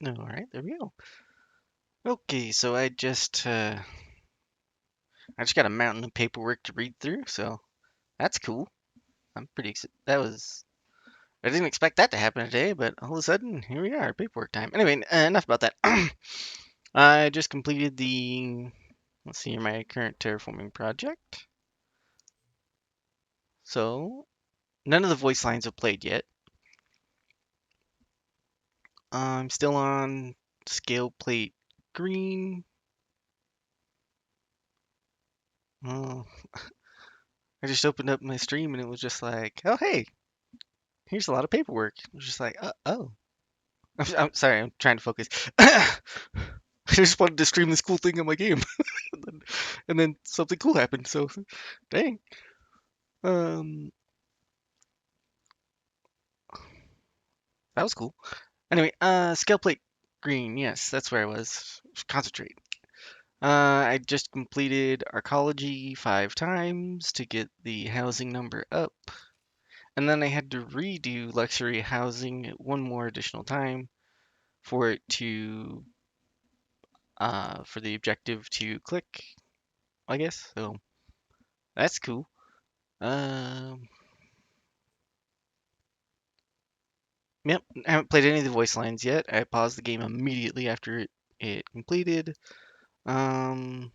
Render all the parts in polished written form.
All right, there we go. Okay, so I just got a mountain of paperwork to read through, so that's cool. I'm pretty excited. I didn't expect that to happen today, but all of a sudden, here we are, paperwork time. Anyway, enough about that. I just completed let's see, my current terraforming project. So, none of the voice lines have played yet. I'm still on scale plate green. Oh, I just opened up my stream and it was just like, oh, hey, here's a lot of paperwork. I was just like, oh. I'm sorry, I'm trying to focus. I just wanted to stream this cool thing on my game. and then something cool happened, so dang. Um, that was cool. Anyway, scale plate green. Yes, that's where I was. Concentrate. I just completed arcology 5 times to get the housing number up, and then I had to redo luxury housing one more additional time for it to for the objective to click, I guess. So that's cool. Um, yep, I haven't played any of the voice lines yet. I paused the game immediately after it completed. Um,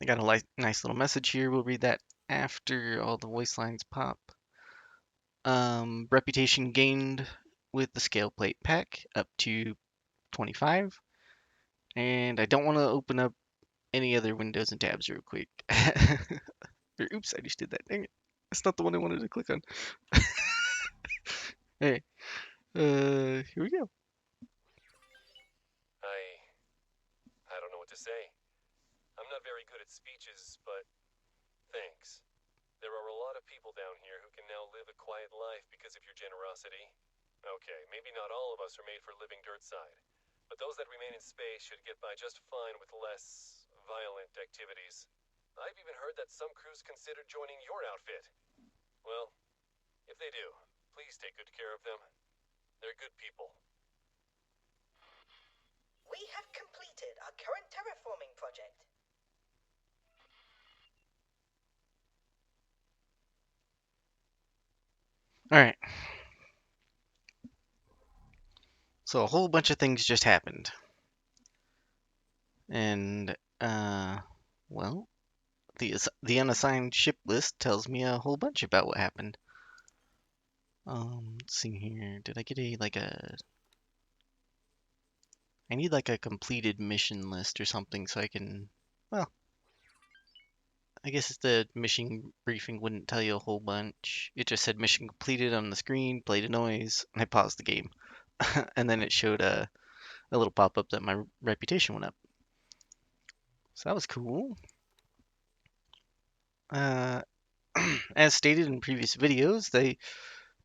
I got a nice little message here. We'll read that after all the voice lines pop. Reputation gained with the scale plate pack up to 25. And I don't want to open up any other windows and tabs real quick. Oops, I just did that. Dang it. That's not the one I wanted to click on. Hey, here we go. I don't know what to say. I'm not very good at speeches, but thanks. There are a lot of people down here who can now live a quiet life because of your generosity. Okay, maybe not all of us are made for living dirtside, but those that remain in space should get by just fine with less violent activities. I've even heard that some crews consider joining your outfit. Well, if they do, please take good care of them. They're good people. We have completed our current terraforming project. All right. So a whole bunch of things just happened. And, well, the unassigned ship list tells me a whole bunch about what happened. Let's see here. Did I get I need like a completed mission list or something so I can, well, I guess the mission briefing wouldn't tell you a whole bunch. It just said mission completed on the screen, played a noise, and I paused the game. And then it showed a little pop-up that my reputation went up. So that was cool. Uh, as stated in previous videos, the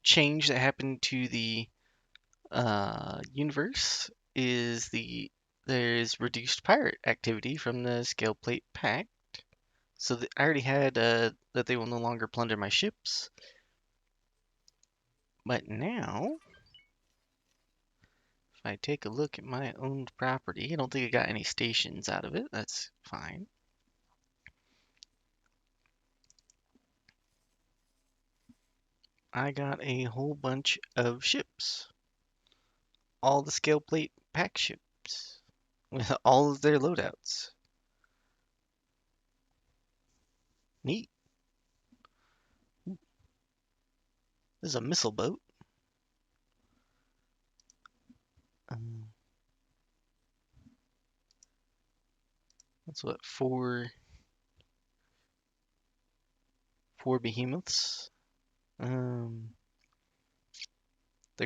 change that happened to the universe is there's reduced pirate activity from the scale plate pact. So I already had that they will no longer plunder my ships, but now if I take a look at my owned property, I don't think I got any stations out of it. That's fine. I got a whole bunch of ships, all the scale plate pack ships with all of their loadouts. Neat. This is a missile boat. Um, that's what four behemoths. The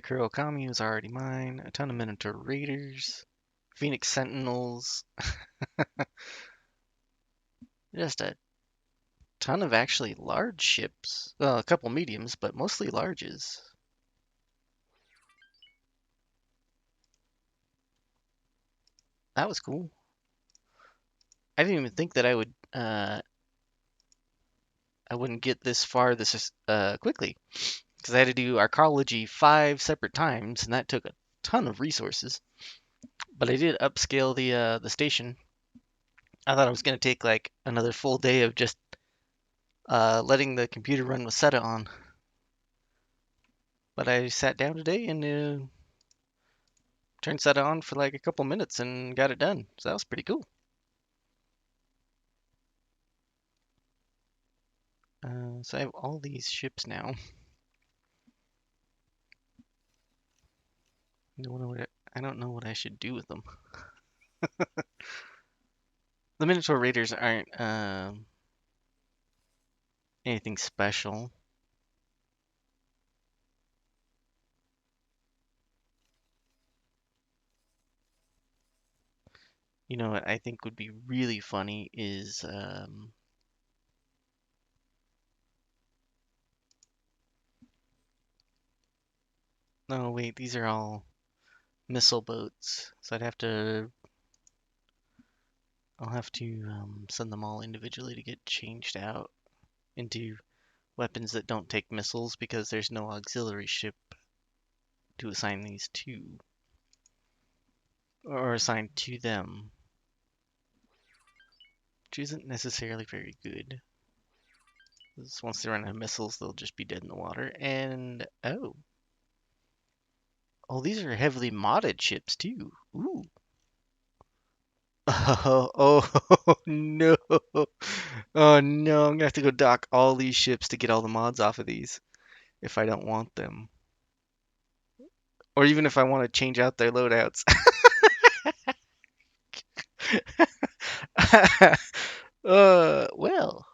Kurokami was already mine. A ton of Minotaur Raiders, Phoenix Sentinels, just a ton of actually large ships. Well, a couple mediums, but mostly larges. That was cool. I didn't even think that I wouldn't get this far this quickly because I had to do arcology 5 separate times, and that took a ton of resources. But I did upscale the station. I thought it was gonna take like another full day of just letting the computer run with SETA on. But I sat down today and turned SETA on for like a couple minutes and got it done. So that was pretty cool. So I have all these ships now. I don't know what I should do with them. The Minotaur Raiders aren't anything special. You know what I think would be really funny is no wait, these are all missile boats. So I'll have to send them all individually to get changed out into weapons that don't take missiles because there's no auxiliary ship to assign these to or assigned to them, which isn't necessarily very good. 'Cause once they run out of missiles, they'll just be dead in the water. And oh, these are heavily modded ships too. Ooh. Oh, oh no. Oh no, I'm gonna have to go dock all these ships to get all the mods off of these if I don't want them. Or even if I want to change out their loadouts. Well,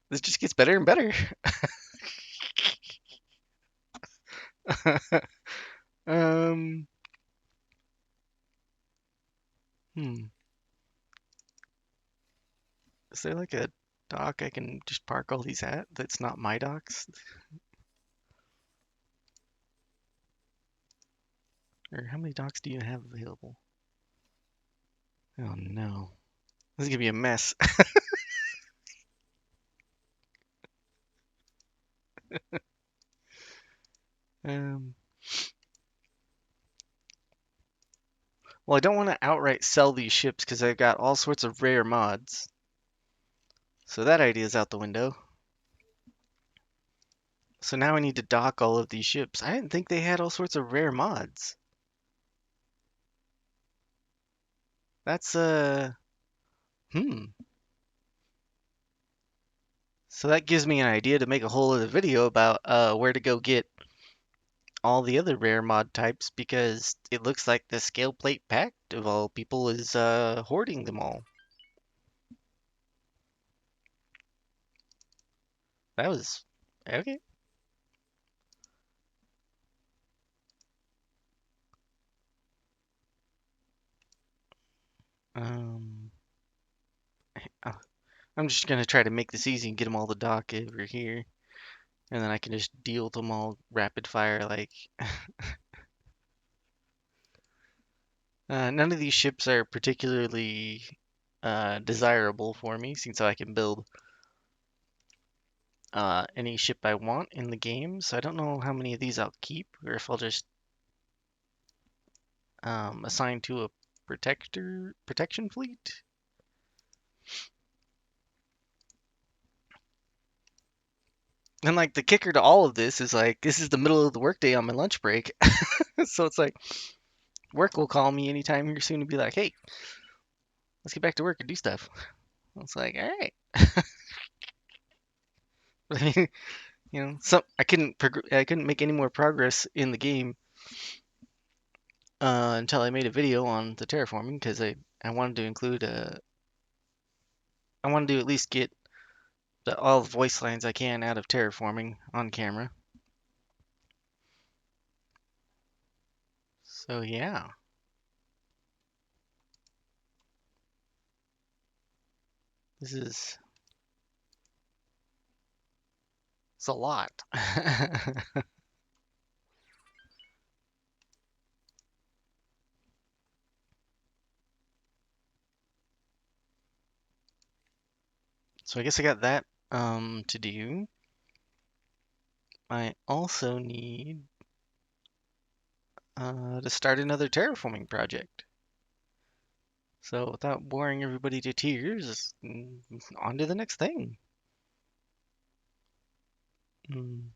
this just gets better and better. Um, hmm. Is there like a dock I can just park all these at that's not my docks? Or how many docks do you have available? Oh no. This is gonna be a mess. Um, well, I don't want to outright sell these ships because I've got all sorts of rare mods. So that idea is out the window. So now I need to dock all of these ships. I didn't think they had all sorts of rare mods. That's hmm. So that gives me an idea to make a whole other video about where to go get all the other rare mod types because it looks like the Scale Plate Pact of all people is hoarding them all. That was okay. Um, uh, I'm just gonna try to make this easy and get them all the dock over here, and then I can just deal with them all rapid fire. Like none of these ships are particularly desirable for me, since I can build any ship I want in the game. So I don't know how many of these I'll keep, or if I'll just assign to a protection fleet. And like the kicker to all of this is like this is the middle of the workday on my lunch break, so it's like work will call me anytime here soon to be like, hey, let's get back to work and do stuff. It's like, all right. I mean, so I couldn't make any more progress in the game until I made a video on the terraforming because I wanted to include I wanted to at least get all the voice lines I can out of terraforming on camera. So yeah, this is it's a lot. So I guess I got that to do. I also need to start another terraforming project. So without boring everybody to tears, on to the next thing. Mm,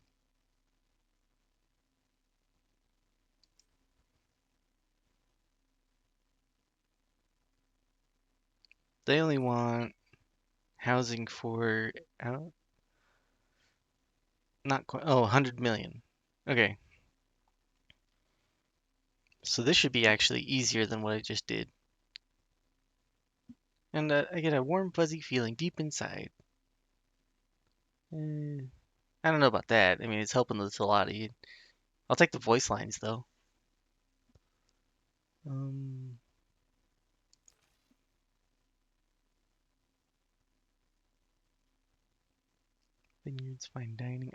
They only want housing for not quite, 100 million. Okay, so this should be actually easier than what I just did. And I get a warm, fuzzy feeling deep inside. Eh, I don't know about that. I mean, it's helping this a lot. I'll take the voice lines though. Um, Vineyards, fine dining.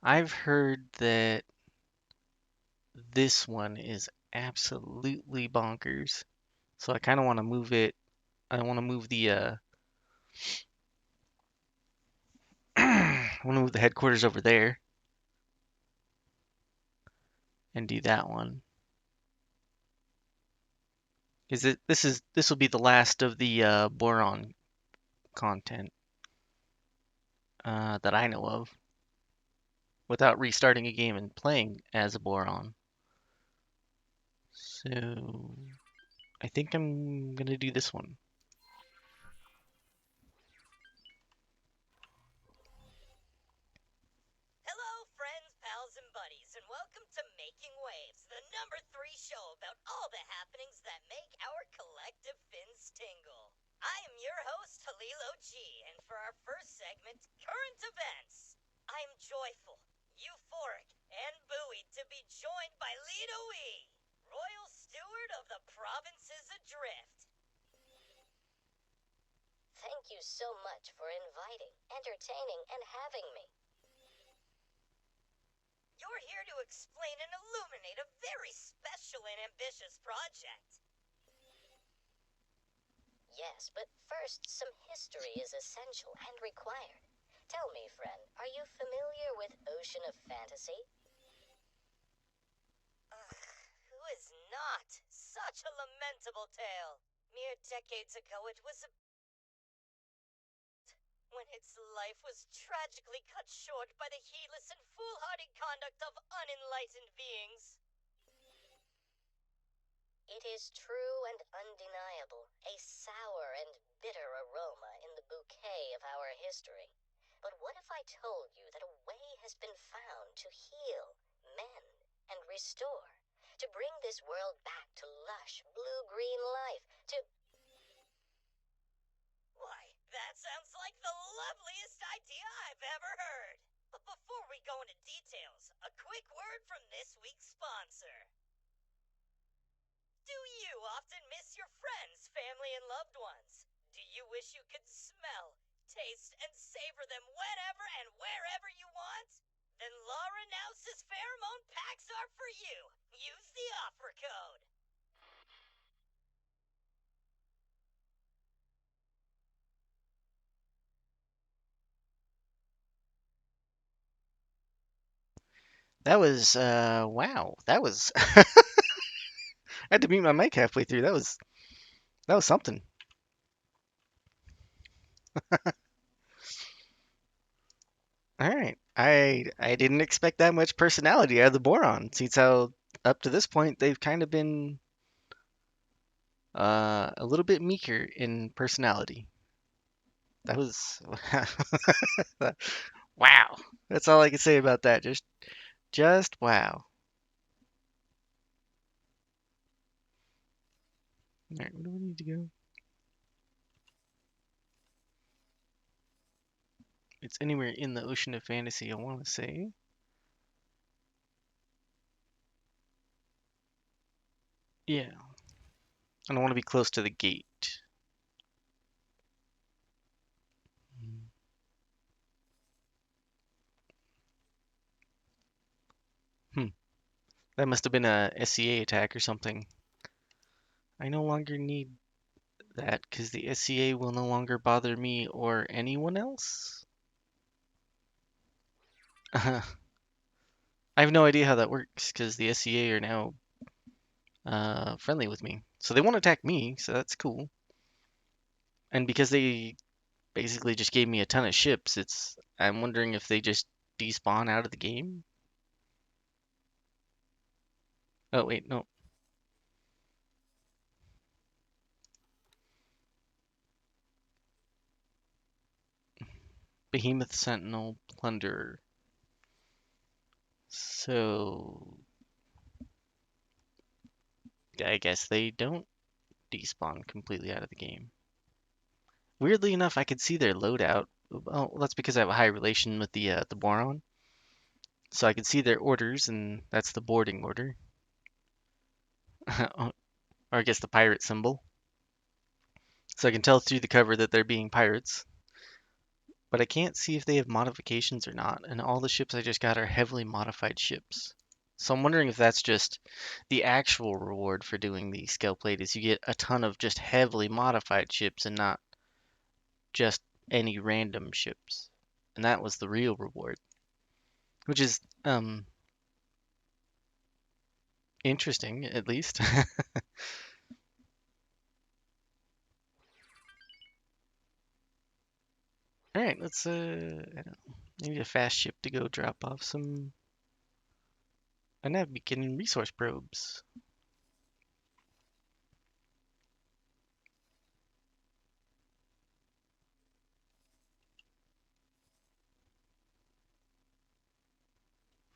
I've heard that this one is absolutely bonkers. So I kind of want to move it. I want to move the I want to move the headquarters over there and do that one. This will be the last of the Boron content that I know of without restarting a game and playing as a Boron. So I think I'm gonna do this one. Hello, friends, pals, and buddies, and welcome to Making Waves, the #3 show about all the happenings that make our collective fins tingle. I am your host, Halilo G, and for our first segment, Current Events, I'm joyful, euphoric, and buoyed to be joined by Lido E, Royal Steward of the Provinces Adrift. Thank you so much for inviting, entertaining, and having me. You're here to explain and illuminate a very special and ambitious project. Yes, but first, some history is essential and required. Tell me, friend, are you familiar with Ocean of Fantasy? Who is not? Such a lamentable tale. Mere decades ago, it was when its life was tragically cut short by the heedless and foolhardy conduct of unenlightened beings. It is true and undeniable, a sour and bitter aroma in the bouquet of our history. But what if I told you that a way has been found to heal, mend, and restore, to bring this world back to lush, blue-green life, to... Why, that sounds like the loveliest idea I've ever heard. But before we go into details, a quick word from this week's sponsor. Do you often miss your friends, family, and loved ones? Do you wish you could smell, taste, and savor them whenever and wherever you want? Then Laura Nouse's pheromone packs are for you. Use the offer code. That was wow. That was I had to mute my mic halfway through. That was something. All right. I didn't expect that much personality out of the Boron, since how up to this point they've kind of been a little bit meeker in personality. That was wow. That's all I can say about that. Just wow. All right, where do we need to go? It's anywhere in the ocean of fantasy, I want to say. Yeah. I don't want to be close to the gate. Hmm. That must have been a SCA attack or something. I no longer need that because the SCA will no longer bother me or anyone else. I have no idea how that works because the SCA are now friendly with me. So they won't attack me, so that's cool. And because they basically just gave me a ton of ships, I'm wondering if they just despawn out of the game. Oh wait, no. Behemoth Sentinel Plunderer. So I guess they don't despawn completely out of the game. Weirdly enough, I could see their loadout. Well, that's because I have a high relation with the Boron. So I could see their orders, and that's the boarding order. Or I guess the pirate symbol. So I can tell through the cover that they're being pirates. But I can't see if they have modifications or not. And all the ships I just got are heavily modified ships. So I'm wondering if that's just the actual reward for doing the scale plate is you get a ton of just heavily modified ships and not just any random ships. And that was the real reward, which is interesting at least. All right, let's I don't know, maybe a fast ship to go drop off some a nav beacon and resource probes.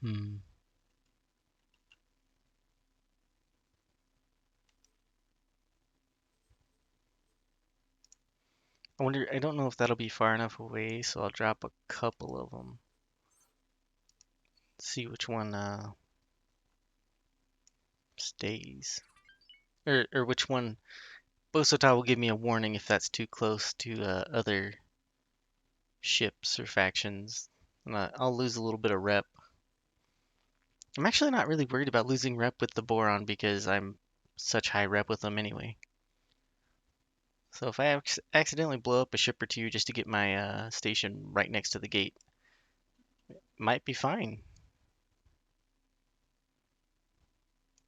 Hmm. I wonder, I don't know if that'll be far enough away, so I'll drop a couple of them. See which one stays. Or which one. Bosota will give me a warning if that's too close to other ships or factions. And I'll lose a little bit of rep. I'm actually not really worried about losing rep with the Boron because I'm such high rep with them anyway. So if I accidentally blow up a ship or two just to get my station right next to the gate, might be fine.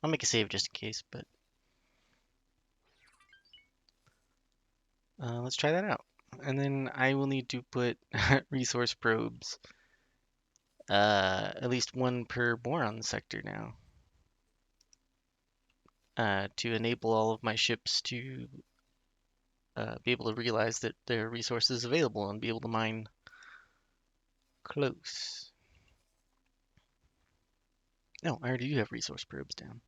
I'll make a save just in case, but let's try that out. And then I will need to put resource probes, at least one per boron sector now, to enable all of my ships to be able to realize that there are resources available and be able to mine close. No, I already do have resource probes down.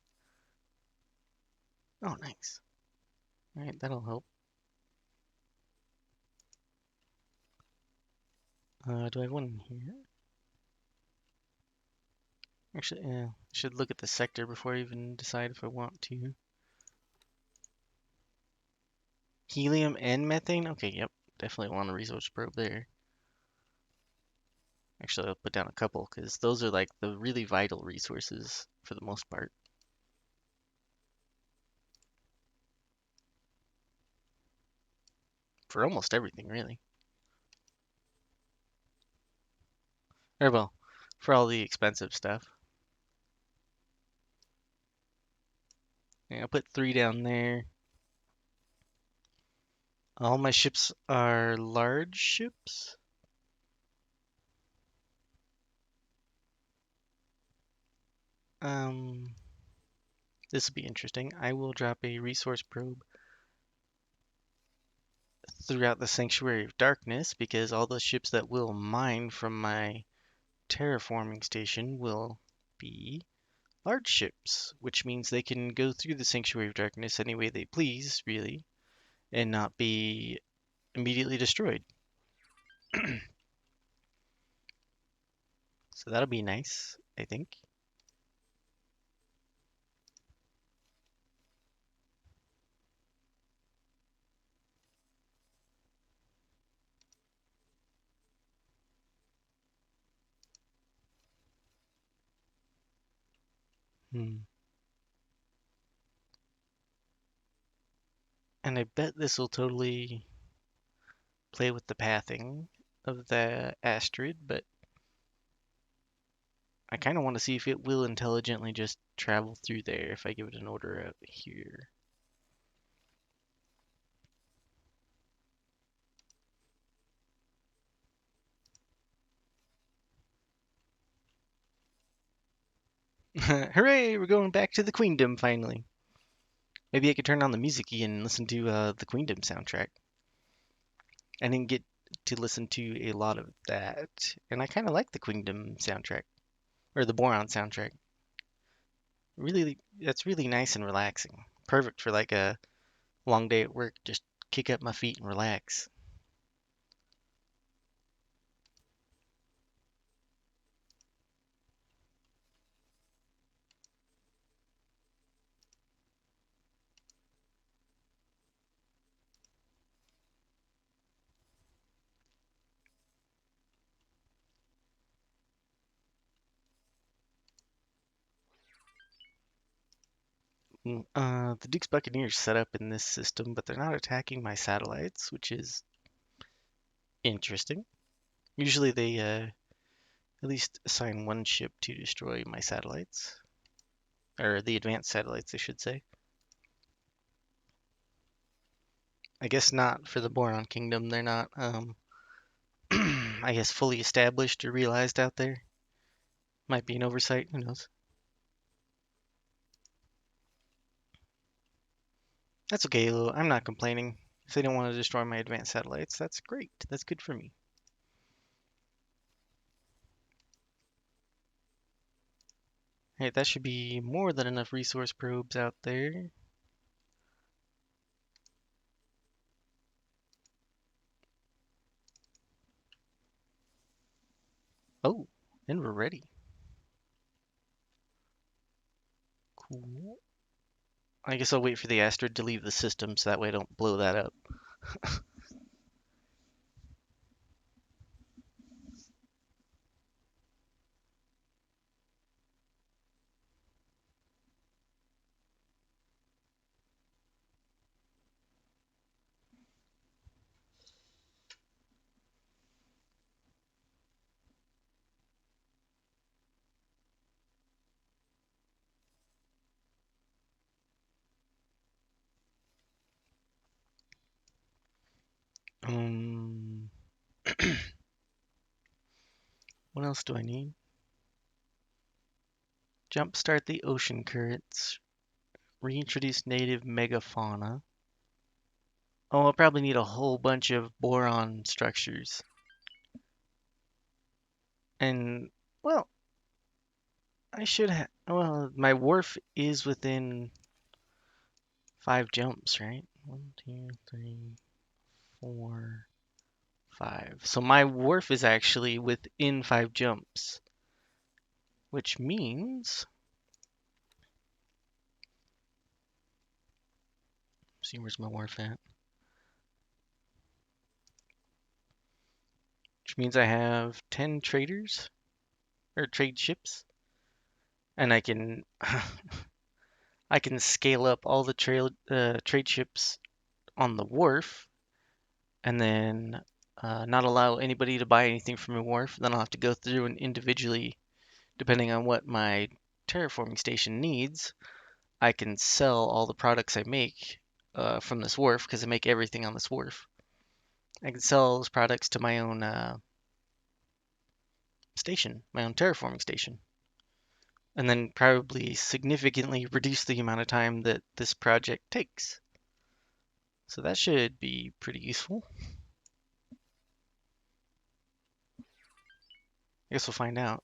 Oh, nice. All right, that'll help. Do I have one here? Actually, I should look at the sector before I even decide if I want to. Helium and methane? Okay, yep. Definitely want a resource probe there. Actually, I'll put down a couple because those are like the really vital resources for the most part. For almost everything, really. Or well, for all the expensive stuff. Yeah, I'll put three down there. All my ships are large ships. Um, this will be interesting. I will drop a resource probe throughout the Sanctuary of Darkness because all the ships that will mine from my terraforming station will be large ships, which means they can go through the Sanctuary of Darkness any way they please, really, and not be immediately destroyed. So that'll be nice, I think. Hmm. And I bet this will totally play with the pathing of the asteroid, but I kind of want to see if it will intelligently just travel through there if I give it an order out here. Hooray, we're going back to the Queendom finally. Maybe I could turn on the music again and listen to the Queendom soundtrack. I didn't get to listen to a lot of that, and I kind of like the Queendom soundtrack, or the Boron soundtrack. Really, that's really nice and relaxing. Perfect for like a long day at work, just kick up my feet and relax. The Duke's Buccaneers set up in this system, but they're not attacking my satellites, which is interesting. Usually they at least assign one ship to destroy my satellites, or the advanced satellites, I should say. I guess not for the Boron Kingdom. They're not, I guess, fully established or realized out there. Might be an oversight. Who knows? That's okay, though. I'm not complaining. If they don't want to destroy my advanced satellites, that's great. That's good for me. Hey, that should be more than enough resource probes out there. Oh, and we're ready. Cool. I guess I'll wait for the asteroid to leave the system so that way I don't blow that up. Um, what else do I need? Jumpstart the ocean currents. Reintroduce native megafauna. Oh, I'll probably need a whole bunch of boron structures. And, well, I should have. Well, my wharf is within 5 jumps, right? 1, 2, 3, 4, 5. So my wharf is actually within 5 jumps, which means. See, where's my wharf at? Which means I have 10 traders or trade ships, and I can I can scale up all the trade ships on the wharf, and then not allow anybody to buy anything from a wharf. Then I'll have to go through and individually, depending on what my terraforming station needs, I can sell all the products I make from this wharf because I make everything on this wharf. I can sell those products to my own station, my own terraforming station, and then probably significantly reduce the amount of time that this project takes. So that should be pretty useful. I guess we'll find out.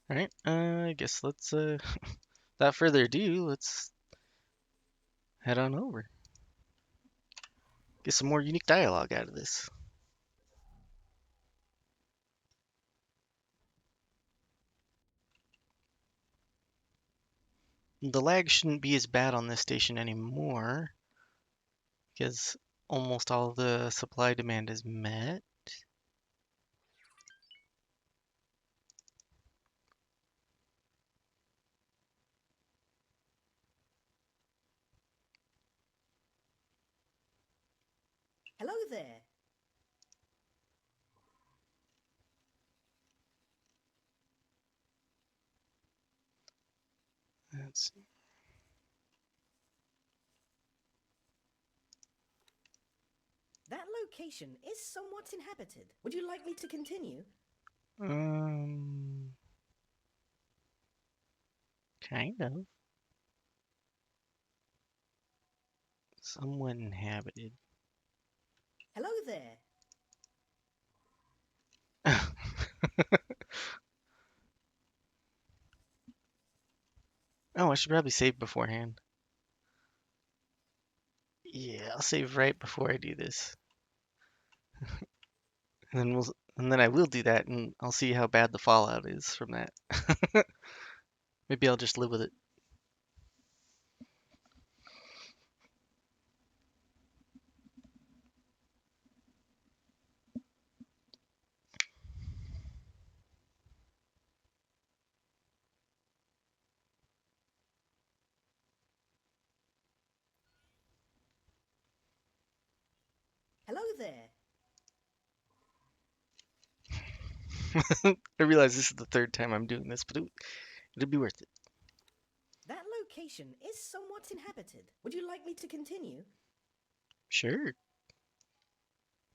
All right, I guess let's, without further ado, let's head on over. Get some more unique dialogue out of this. The lag shouldn't be as bad on this station anymore because almost all the supply demand is met. Hello there. Let's see. That location is somewhat inhabited. Would you like me to continue? Um, kind of. Somewhat inhabited. Hello there. Oh, I should probably save beforehand. Yeah, I'll save right before I do this. And then and then I will do that and I'll see how bad the fallout is from that. Maybe I'll just live with it. Hello there. I realize this is the third time I'm doing this, but it'll be worth it. That location is somewhat inhabited. Would you like me to continue? Sure.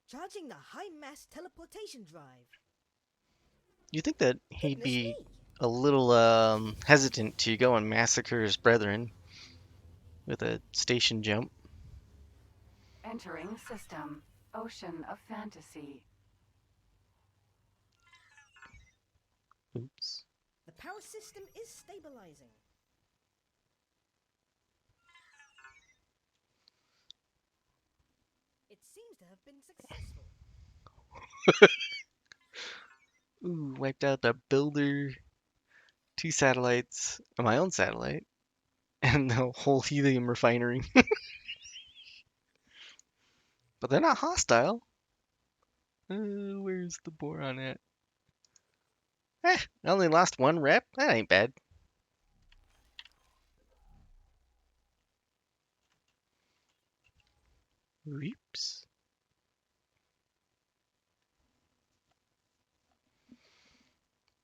Charging the high mass teleportation drive. You think that he'd Goodness be me. a little hesitant to go and massacre his brethren with a station jump? Entering system. Ocean of fantasy. Oops. The power system is stabilizing. It seems to have been successful. Ooh, wiped out the builder, two satellites, my own satellite, and the whole helium refinery. But they're not hostile. Where's the boron at? I only lost one rep. That ain't bad. Oops.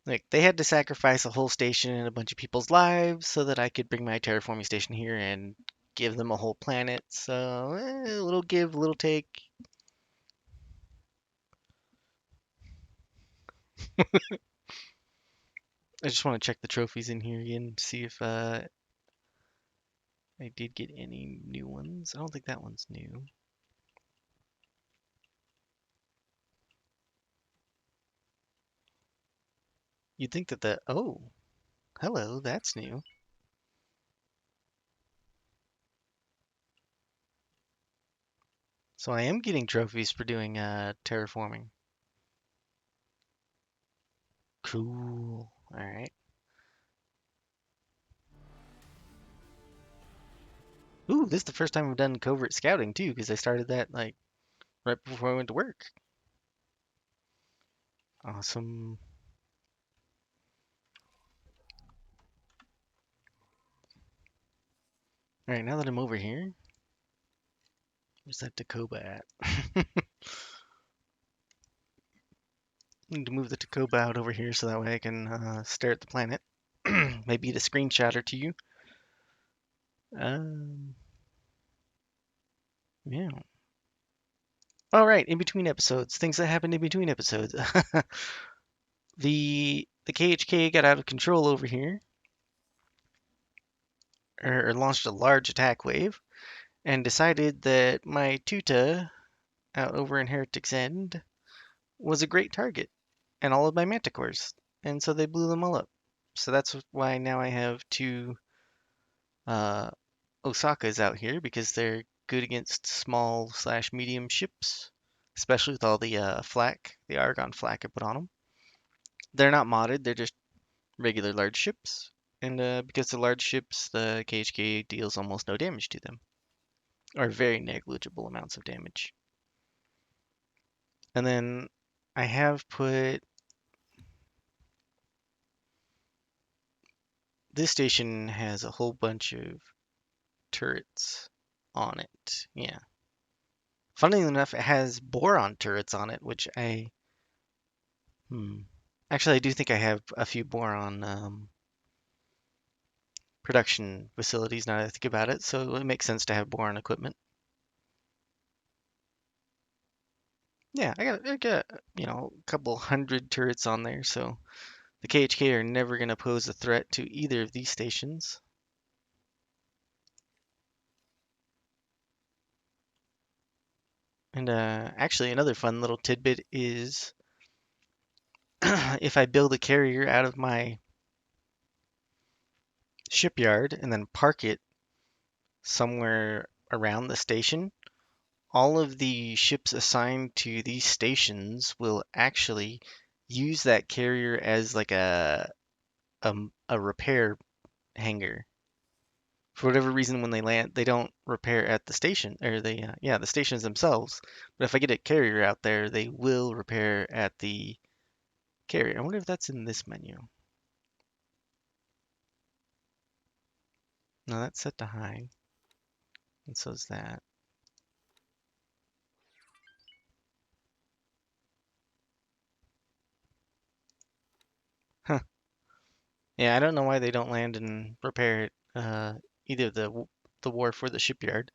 Like, they had to sacrifice a whole station and a bunch of people's lives so that I could bring my terraforming station here and give them a whole planet. So, a little give, a little take. I just want to check the trophies in here again, see if I did get any new ones. I don't think that one's new. You'd think that oh, hello, that's new. So I am getting trophies for doing terraforming. Cool. All right. Ooh, this is the first time I've done covert scouting too, because I started that like right before I went to work. Awesome. All right, now that I'm over here, where's that Tacoba at? Need to move the Tacoba out over here so that way I can stare at the planet. Maybe get a screenshot or two. Um, yeah. All right, in between episodes, things that happened in between episodes. The KHK got out of control over here, or launched a large attack wave, and decided that my Tuta out over in Heretic's End was a great target, and all of my manticores, and so they blew them all up. So that's why now I have two uh, Osakas out here because they're good against small slash medium ships, especially with all the flak, the argon flak I put on them. They're not modded; they're just regular large ships, and because they're large ships, the KHK deals almost no damage to them, or very negligible amounts of damage. And then I have put this station has a whole bunch of turrets on it. Yeah. Funnily enough, it has boron turrets on it, which hmm. Actually, I do think I have a few boron production facilities now that I think about it, so it makes sense to have boron equipment. Yeah, I got a couple hundred turrets on there, so the KHK are never going to pose a threat to either of these stations. And actually, another fun little tidbit is if I build a carrier out of my shipyard and then park it somewhere around the station, all of the ships assigned to these stations will actually use that carrier as like a repair hangar. For whatever reason, when they land, they don't repair at the station, or yeah, the stations themselves. But if I get a carrier out there, they will repair at the carrier. I wonder if that's in this menu. No, that's set to high, and so is that. Huh. Yeah, I don't know why they don't land and repair it, either the wharf or the shipyard.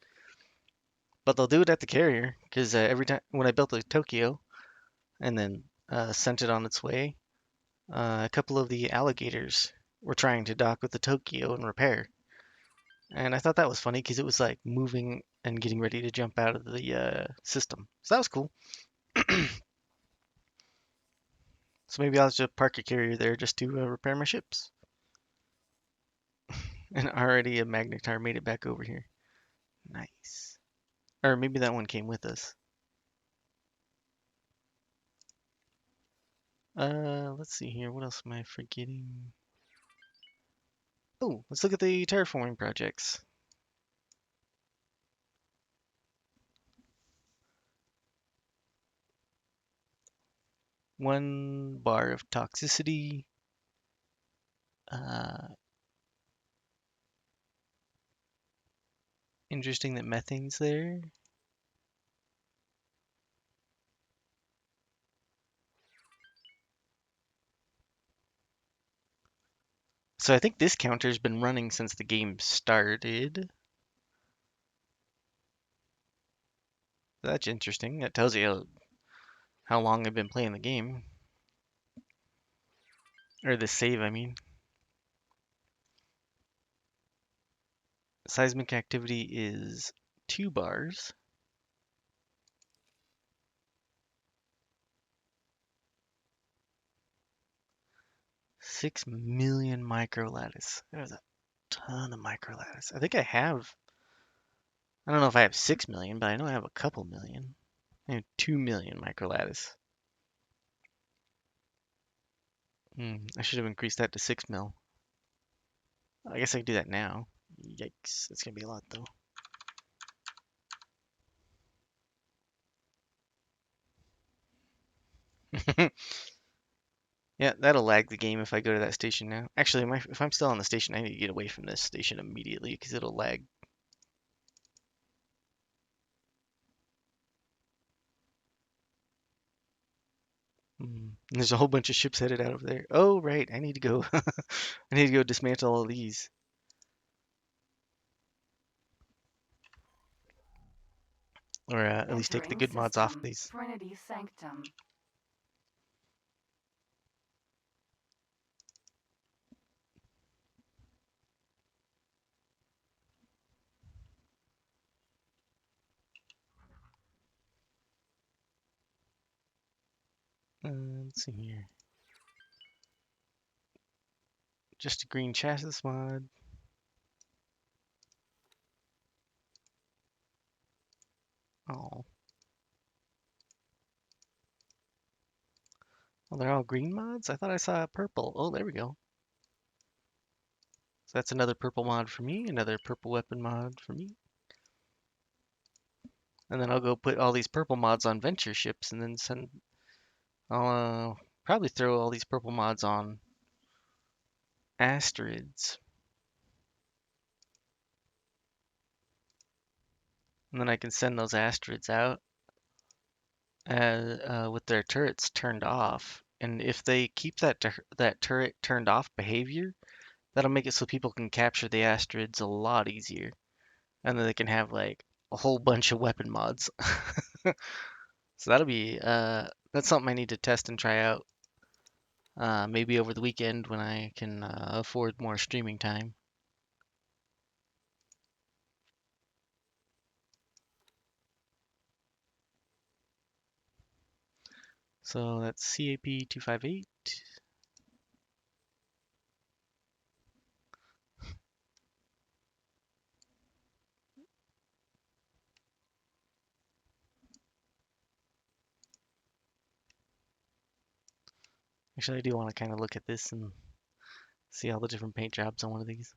But they'll do it at the carrier, because every time when I built the Tokyo and then sent it on its way, a couple of the alligators were trying to dock with the Tokyo and repair. And I thought that was funny because it was like moving and getting ready to jump out of the system. So that was cool. So maybe I'll just park a carrier there just to repair my ships. And already a Magnetar made it back over here. Nice. Or maybe that one came with us. Let's see here. What else am I forgetting? Oh, let's look at the terraforming projects. One bar of toxicity. Uh, Interesting that methane's there. So I think this counter's been running since the game started. That's interesting. That tells you how long I've been playing the game. Or the save, I mean. Seismic activity is 2 bars. Six million microlattice. There's a ton of microlattice. I think I don't know if I have 6 million, but I know I have a couple million. I have 2 million microlattice. I should have increased that to 6 mil. I guess I can do that now. Yikes, that's gonna be a lot though. Yeah, that'll lag the game if I go to that station now. Actually, if I'm still on the station, I need to get away from this station immediately because it'll lag. And there's a whole bunch of ships headed out over there. Oh, right, I need to go. I need to go dismantle all these. Or at least take the Entering good mods off system. these. Trinity Sanctum. Let's see here. Just a green chassis mod. Oh. Well, they're all green mods? I thought I saw a purple. Oh, there we go. So that's another purple mod for me, another purple weapon mod for me. And then I'll go put all these purple mods on venture ships and then I'll probably throw all these purple mods on asteroids. And then I can send those asteroids out with their turrets turned off. And if they keep that turret turned off behavior, that'll make it so people can capture the asteroids a lot easier. And then they can have like a whole bunch of weapon mods. So that'll be that's something I need to test and try out. Maybe over the weekend when I can afford more streaming time. So that's CAP 258. Actually, I do want to kind of look at this and see all the different paint jobs on one of these.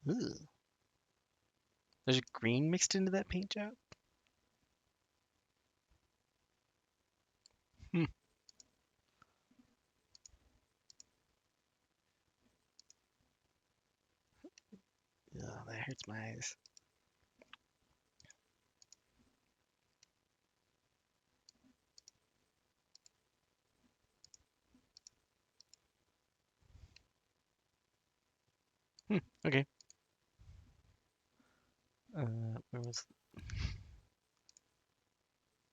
Ooh. There's green mixed into that paint job? Hmm. Ugh, that hurts my eyes. Hmm. Okay. Where was...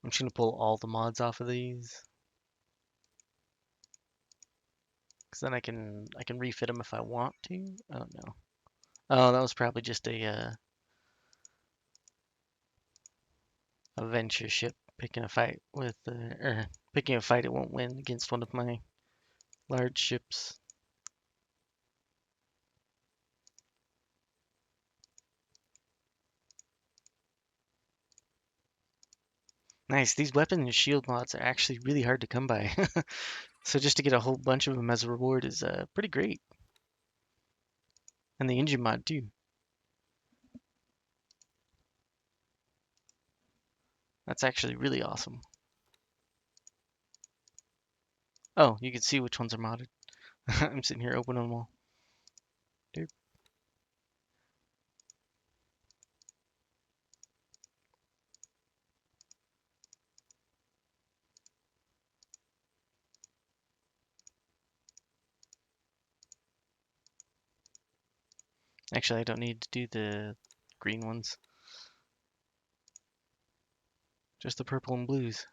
I'm just gonna pull all the mods off of these, because then I can refit them if I want to. Oh no. Oh, that was probably just a venture ship picking a fight with or picking a fight it won't win against one of my large ships. Nice. These weapon and shield mods are actually really hard to come by. So just to get a whole bunch of them as a reward is pretty great. And the engine mod too. That's actually really awesome. Oh, you can see which ones are modded. I'm sitting here opening them all. Derp. Actually, I don't need to do the green ones. Just the purple and blues.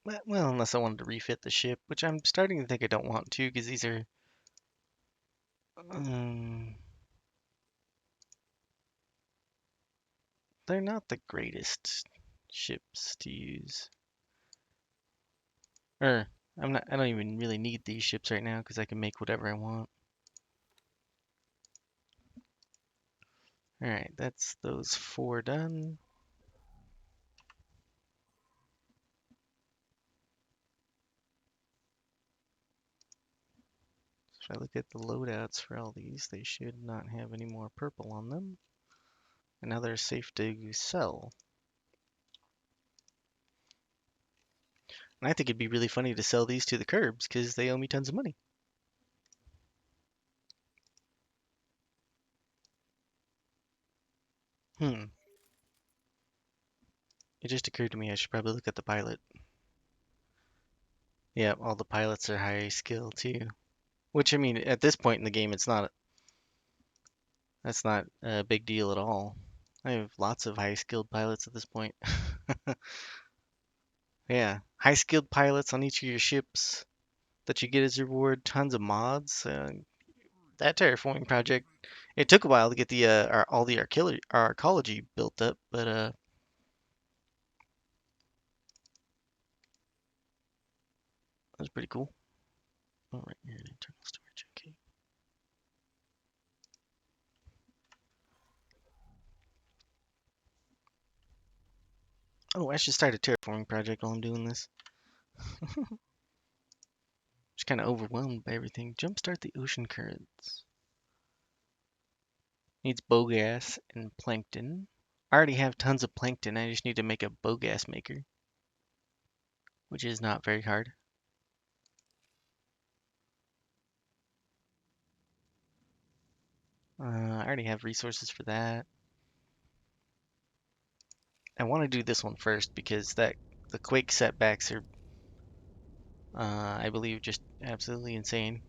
Well, unless I wanted to refit the ship, which I'm starting to think I don't want to, because these are um, they're not the greatest ships to use. Or I don't even really need these ships right now because I can make whatever I want. All right, that's those 4 done. If I look at the loadouts for all these, they should not have any more purple on them. And now they're safe to sell. And I think it'd be really funny to sell these to the curbs because they owe me tons of money. Hmm. It just occurred to me I should probably look at the pilot. Yeah, all the pilots are high skill too. Which I mean, at this point in the game, that's not a big deal at all. I have lots of high skilled pilots at this point. Yeah, high skilled pilots on each of your ships that you get as a reward. Tons of mods. That terraforming project, it took a while to get all the arcology built up, but that was pretty cool. All right, here, internal storage. Okay. Oh, I should start a terraforming project while I'm doing this. Just kind of overwhelmed by everything. Jumpstart the ocean currents. Needs biogas and plankton. I already have tons of plankton. I just need to make a biogas maker. which is not very hard. I already have resources for that. I want to do this one first because the quake setbacks are, I believe, just absolutely insane.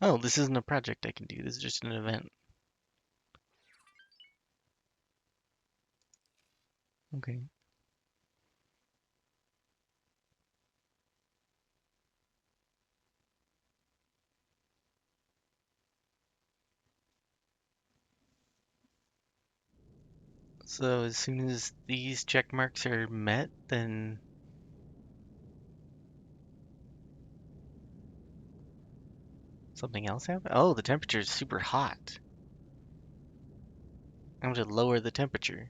Oh, this isn't a project I can do. This is just an event. Okay. So as soon as these check marks are met, then something else happens? Oh, the temperature is super hot. I'm going to lower the temperature.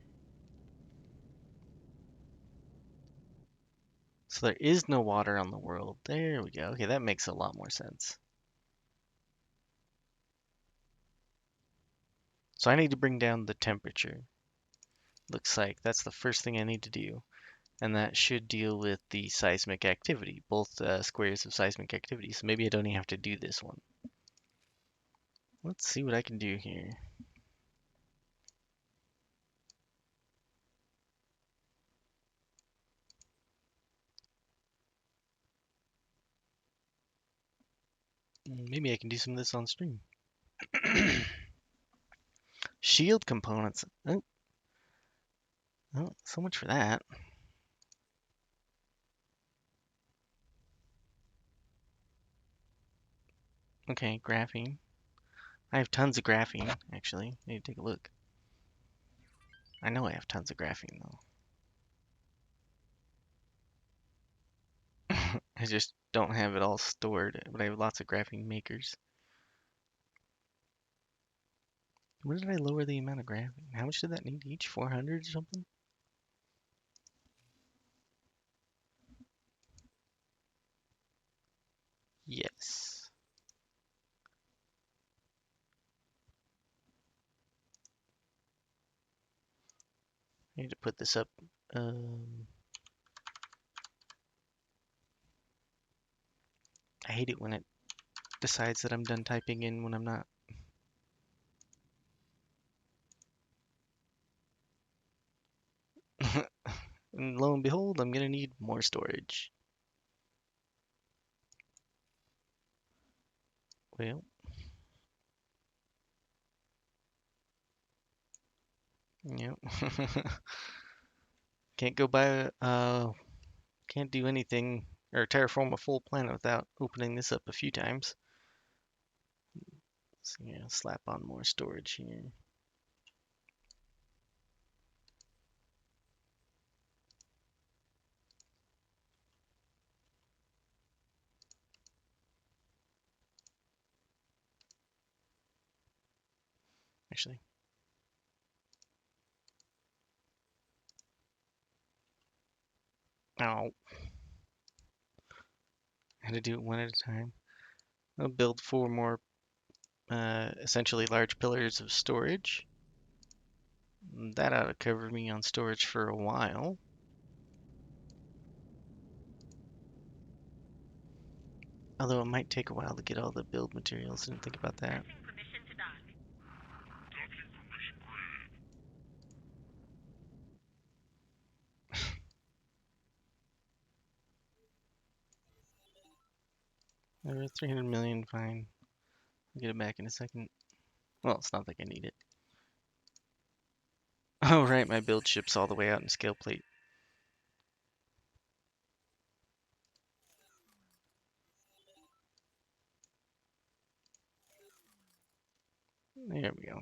So there is no water on the world. There we go. Okay, that makes a lot more sense. So I need to bring down the temperature. Looks like that's the first thing I need to do. And that should deal with the seismic activity, both squares of seismic activity. So maybe I don't even have to do this one. Let's see what I can do here. Maybe I can do some of this on stream. Shield components. Oh, oh, so much for that. Okay, graphene. I have tons of graphene, actually. I need to take a look. I know I have tons of graphene, though. I just don't have it all stored, but I have lots of graphene makers. Where did I lower the amount of graphene? How much did that need each? 400 or something? Yes. I need to put this up. I hate it when it decides that I'm done typing in when I'm not. And lo and behold, I'm gonna need more storage. Well, yep. Can't go by, can't do anything or terraform a full planet without opening this up a few times. So yeah, slap on more storage here. Actually, oh, I had to do it one at a time. I'll build 4 more, essentially large pillars of storage. That ought to cover me on storage for a while. Although it might take a while to get all the build materials. Didn't think about that. There were 300 million, fine. I'll get it back in a second. Well, it's not like I need it. Oh, right, my build ship's all the way out in scale plate. There we go.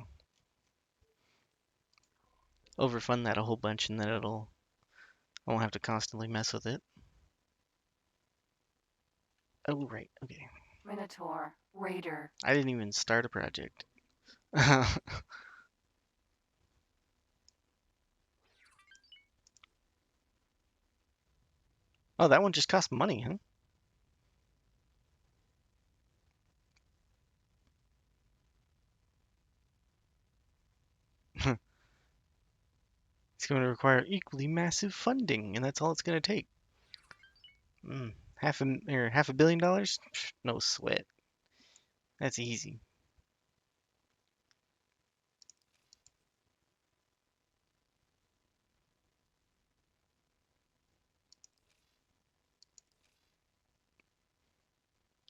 Overfund that a whole bunch and then I won't have to constantly mess with it. Oh, right, okay. Minotaur, Raider. I didn't even start a project. Oh, that one just cost money, huh? It's going to require equally massive funding, and that's all it's going to take. Half a billion dollars? Psh, no sweat. That's easy.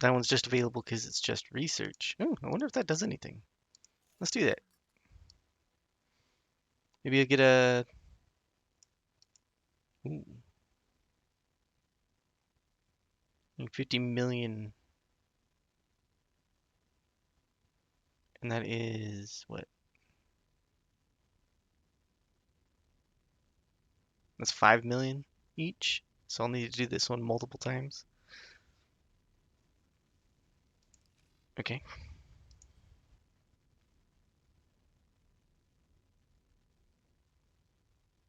That one's just available because it's just research. Oh, I wonder if that does anything. Let's do that. Maybe I'll get a. Ooh, 50 million. And that is what? That's 5 million each. So I'll need to do this one multiple times. Okay.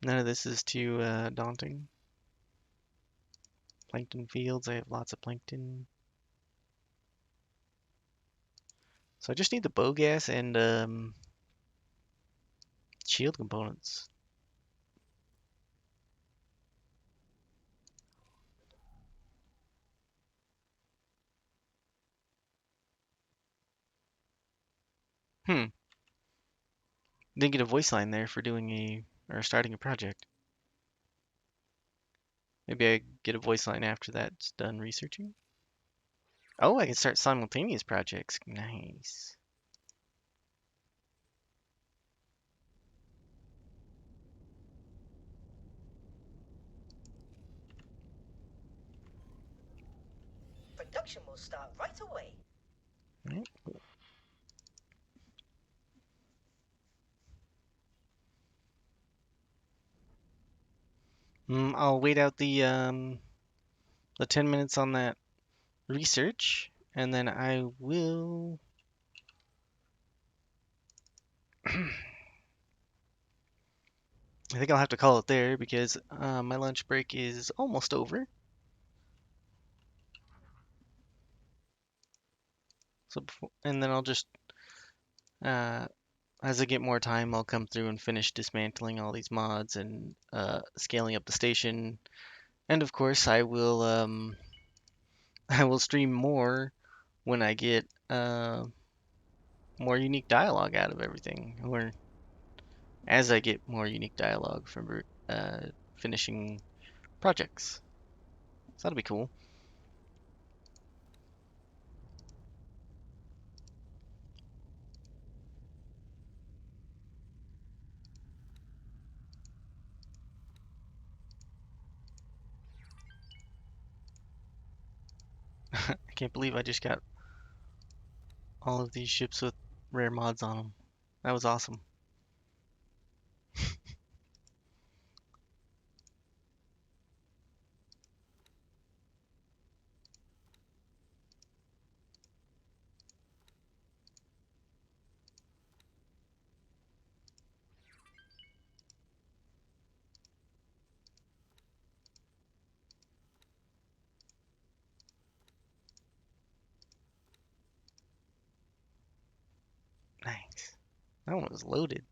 None of this is too daunting. Plankton fields. I have lots of plankton. So I just need the bow gas and shield components. Hmm. Didn't get a voice line there for doing or starting a project. Maybe I get a voice line after that's done researching. Oh, I can start simultaneous projects. Nice. Production will start right away. Right. I'll wait out the 10 minutes on that research, and then I will. I think I'll have to call it there because my lunch break is almost over. And then I'll just, uh, as I get more time, I'll come through and finish dismantling all these mods and scaling up the station. And of course, I will I will stream more when I get more unique dialogue out of everything, or as I get more unique dialogue from finishing projects. So that'll be cool. I can't believe I just got all of these ships with rare mods on them. That was awesome. Nice. That one was loaded.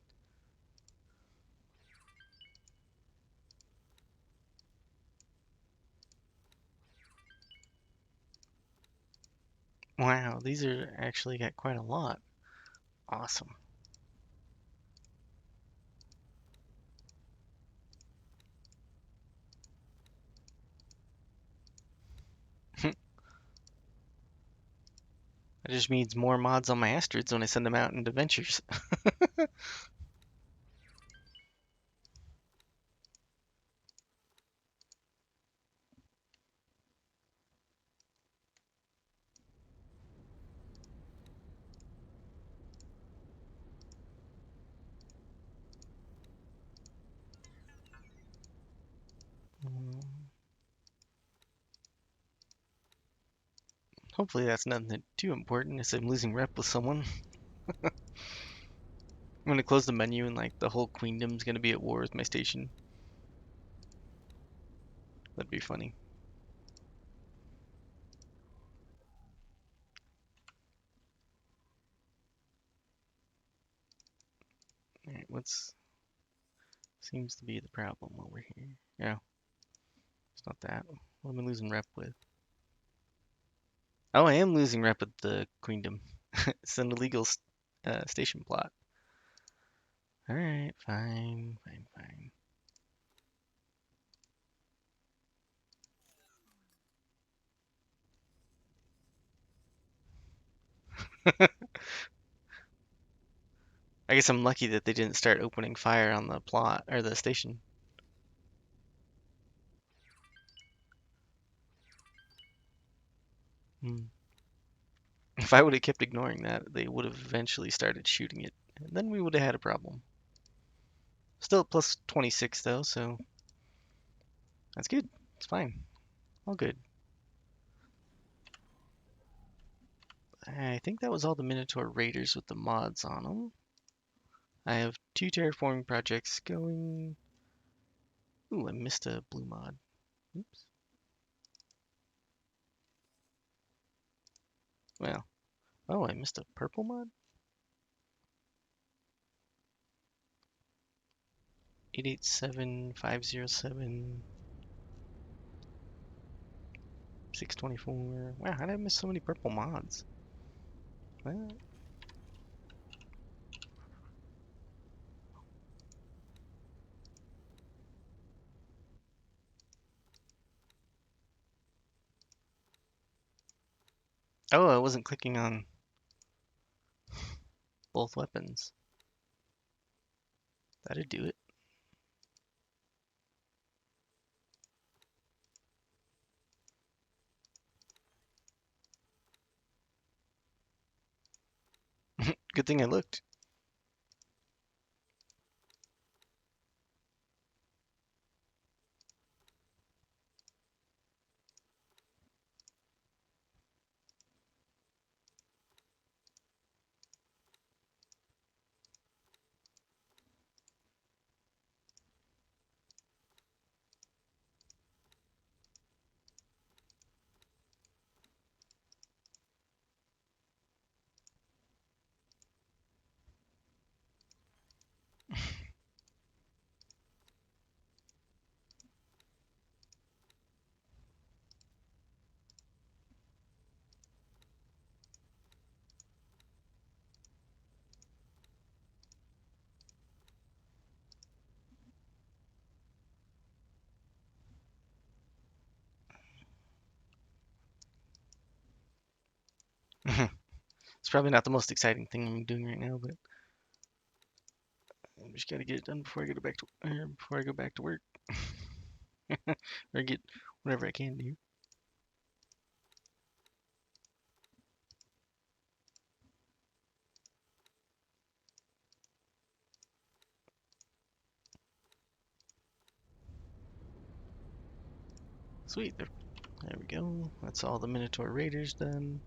Wow, these are actually got quite a lot. Awesome. That just means more mods on my asteroids when I send them out into ventures. Mm, Hopefully that's nothing too important unless I'm losing rep with someone. I'm gonna close the menu and like the whole queendom's gonna be at war with my station. That'd be funny. what's seems to be the problem over here? Yeah, it's not that. What am I losing rep with? Oh, I am losing rep with the queendom. It's an illegal station plot. All right, fine, fine, fine. I guess I'm lucky that they didn't start opening fire on the plot or the station. Hmm. If I would have kept ignoring that, they would have eventually started shooting it, and then we would have had a problem. Still at plus 26 though, so that's good. It's fine. All good. I think that was all the Minotaur Raiders with the mods on them. I have 2 terraforming projects going. Ooh, I missed a blue mod. Oops. Well, oh, I missed a purple mod? 887507 624. Wow, how did I miss so many purple mods? What? Oh, I wasn't clicking on both weapons. That'd do it. Good thing I looked. It's probably not the most exciting thing I'm doing right now, but I just gotta get it done before I go back to before I go back to work, or get whatever I can do. Sweet, there we go. That's all the Minotaur Raiders done.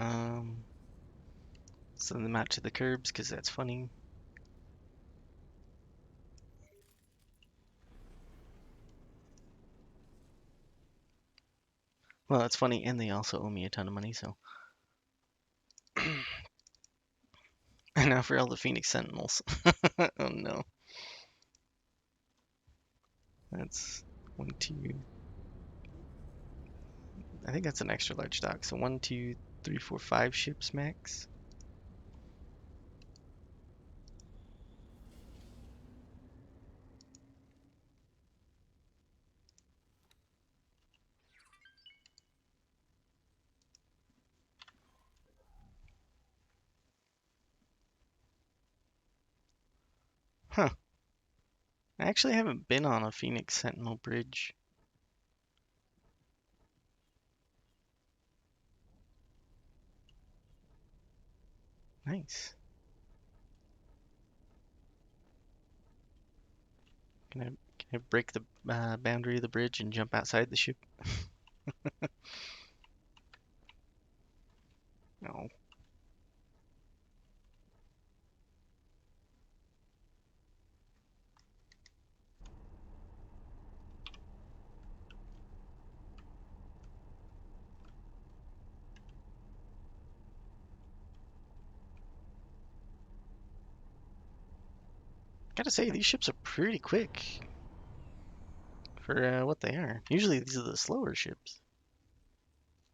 Um, Send them out to the curbs because that's funny. Well, it's funny, and they also owe me a ton of money, so. And now for all the Phoenix Sentinels. Oh no. That's 1, 2. I think that's an extra large dock. So 1, 2, 3, 4, 5 ships max. Huh. I actually haven't been on a Phoenix Sentinel bridge. Nice. Can I break the boundary of the bridge and jump outside the ship? No. Gotta say, these ships are pretty quick for what they are. Usually these are the slower ships.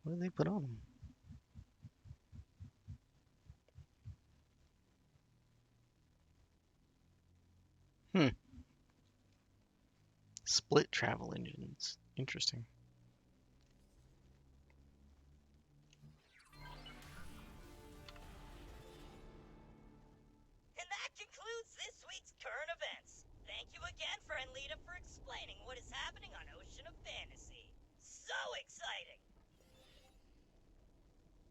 What do they put on them? Hmm. Split travel engines. Interesting. And that concludes this week's current events. Thank you again, friend Lita, for explaining what is happening on Ocean of Fantasy. So exciting!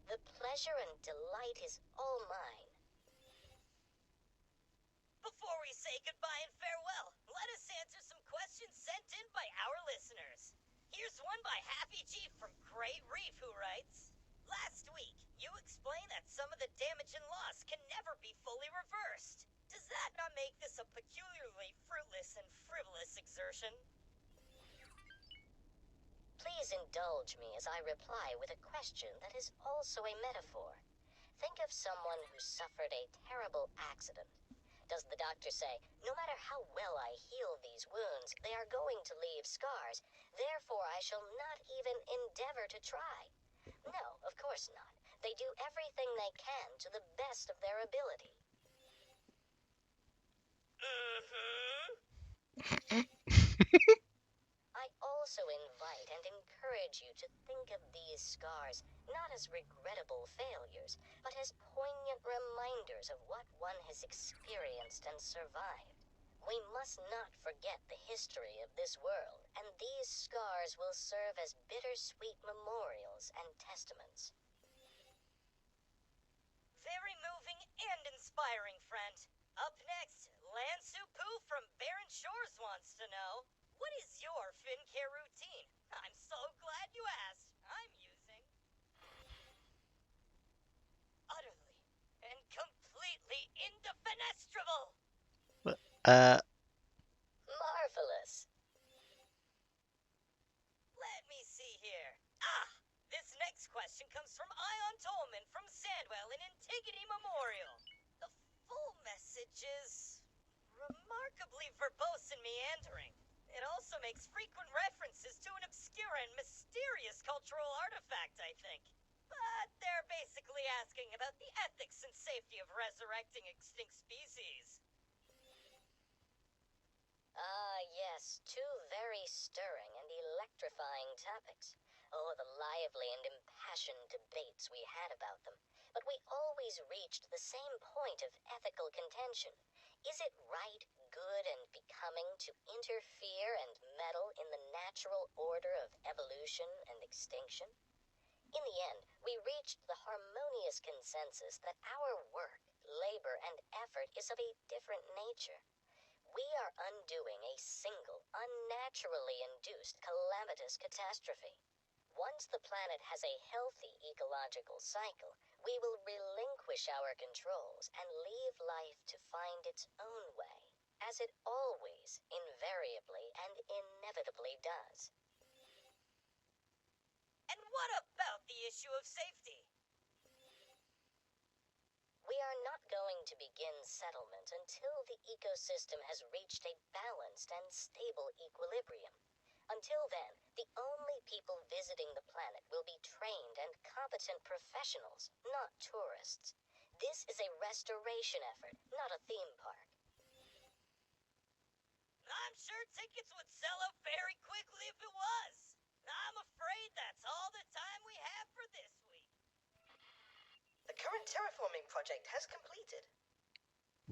The pleasure and delight is all mine. Before we say goodbye and farewell, let us answer some questions sent in by our listeners. Here's one by Happy G from Great Reef, who writes, last week, you explained that some of the damage and loss can never be fully reversed. Does that not make this a peculiarly fruitless and frivolous exertion? Please indulge me as I reply with a question that is also a metaphor. Think of someone who suffered a terrible accident. Does the doctor say, no matter how well I heal these wounds, they are going to leave scars, therefore I shall not even endeavor to try? No, of course not. They do everything they can to the best of their ability. I also invite and encourage you to think of these scars not as regrettable failures, but as poignant reminders of what one has experienced and survived. We must not forget the history of this world, and these scars will serve as bittersweet memorials and testaments. Very moving and inspiring, friend. Up next, Lansu Poo from Barren Shores wants to know, what is your fin care routine? I'm so glad you asked. I'm using utterly and completely indefenestrable. Uh, Marvelous! Let me see here. This next question comes from Ion Tolman from Sandwell in Antigone Memorial. The full message is remarkably verbose and meandering. It also makes frequent references to an obscure and mysterious cultural artifact, I think. But they're basically asking about the ethics and safety of resurrecting extinct species. Ah, yes, two very stirring and electrifying topics. Oh, the lively and impassioned debates we had about them. But we always reached the same point of ethical contention. Is it right, good, and becoming to interfere and meddle in the natural order of evolution and extinction? In the end, we reached the harmonious consensus that our work, labor, and effort is of a different nature. We are undoing a single, unnaturally induced calamitous catastrophe. Once the planet has a healthy ecological cycle, we will relinquish our controls and leave life to find its own way, as it always, invariably, and inevitably does. And what about the issue of safety? We are not going to begin settlement until the ecosystem has reached a balanced and stable equilibrium. Until then, the only people visiting the planet will be trained and competent professionals, not tourists. This is a restoration effort, not a theme park. I'm sure tickets would sell out very quickly if it was. I'm afraid that's all the time we have for this week. The current terraforming project has completed.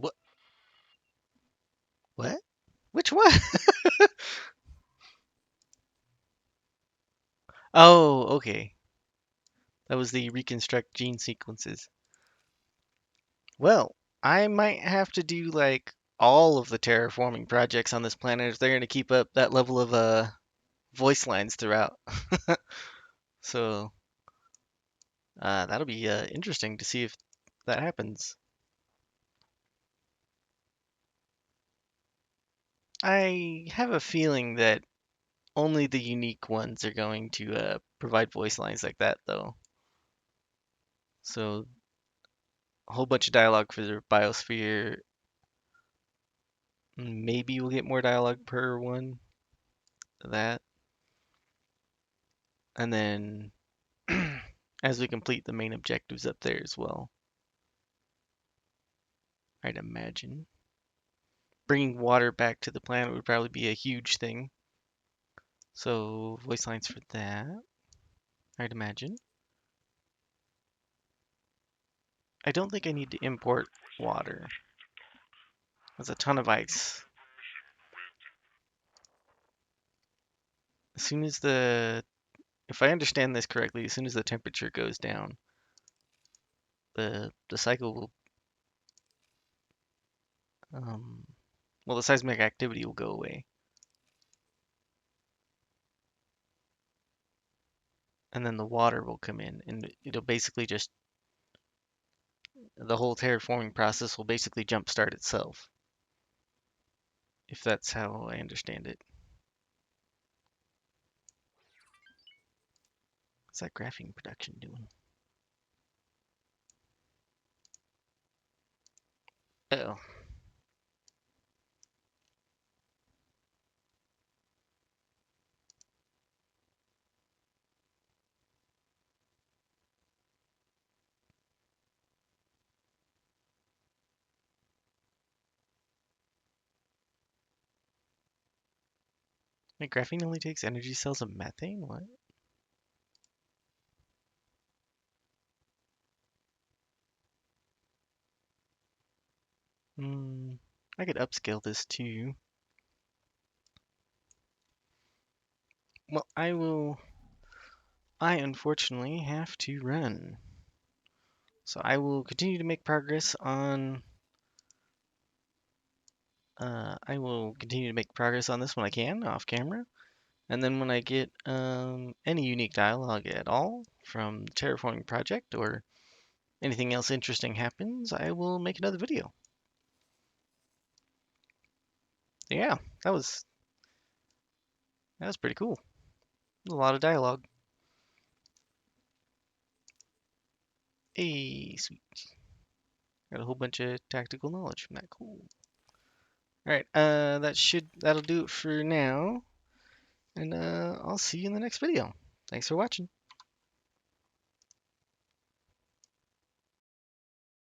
what? What? Which one? Oh, okay. That was the reconstruct gene sequences. Well, I might have to do like all of the terraforming projects on this planet if they're going to keep up that level of voice lines throughout. So that'll be interesting to see if that happens. I have a feeling that only the unique ones are going to provide voice lines like that, though. So a whole bunch of dialogue for the biosphere Maybe we'll get more dialogue per one. That. And then as we complete the main objectives up there as well, I'd imagine. Bringing water back to the planet would probably be a huge thing. So voice lines for that, I'd imagine. I don't think I need to import water. There's a ton of ice. As soon as if I understand this correctly, as soon as the temperature goes down, the cycle will, well, the seismic activity will go away. And then the water will come in, and it'll basically just, the whole terraforming process will basically jumpstart itself, if that's how I understand it. What's that graphene production doing? Uh-oh. Wait, graphene only takes energy cells of methane? What? I could upscale this too. Well, I unfortunately have to run. So I will continue to make progress on, I will continue to make progress on this when I can, off camera. And then when I get any unique dialogue at all from the Terraforming project or anything else interesting happens, I will make another video. Yeah, that was pretty cool. A lot of dialogue. Hey, sweet. Got a whole bunch of tactical knowledge from that. Cool. All right, that'll do it for now, and I'll see you in the next video. Thanks for watching.